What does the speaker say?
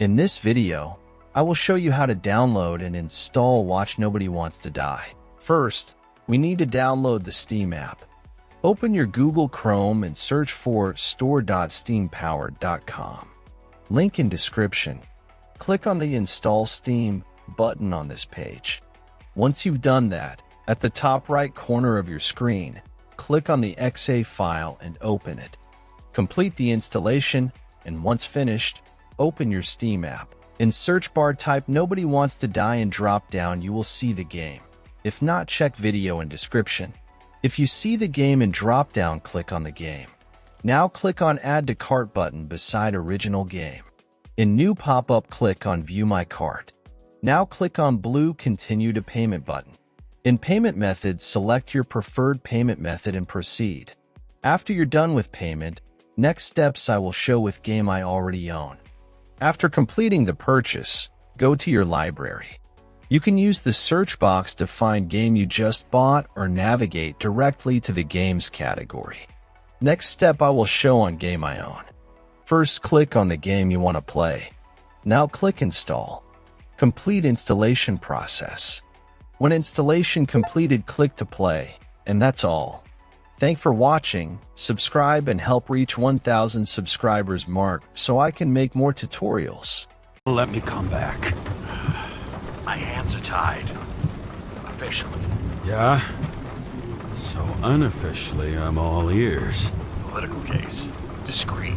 In this video, I will show you how to download and install Watch Nobody Wants to Die. First, we need to download the Steam app. Open your Google Chrome and search for store.steampowered.com. Link in description. Click on the Install Steam button on this page. Once you've done that, at the top right corner of your screen, click on the .exe file and open it. Complete the installation, and once finished, open your Steam app. In search bar, type Nobody Wants to Die and drop down you will see the game. If not, check video in description. If you see the game in drop down, click on the game. Now click on Add to Cart button beside original game. In new pop-up, click on View My Cart. Now click on blue Continue to Payment button. In payment methods, select your preferred payment method and proceed. After you're done with payment, next steps I will show with game I already own. After completing the purchase, go to your library. You can use the search box to find game you just bought or navigate directly to the games category. Next step I will show on game I own. First, click on the game you want to play. Now click Install. Complete installation process. When installation completed, click to play, and that's all. Thanks for watching. Subscribe and help reach 1,000 subscribers mark so I can make more tutorials. Let me come back. My hands are tied. Officially. Yeah? So unofficially, I'm all ears. Political case. Discreet.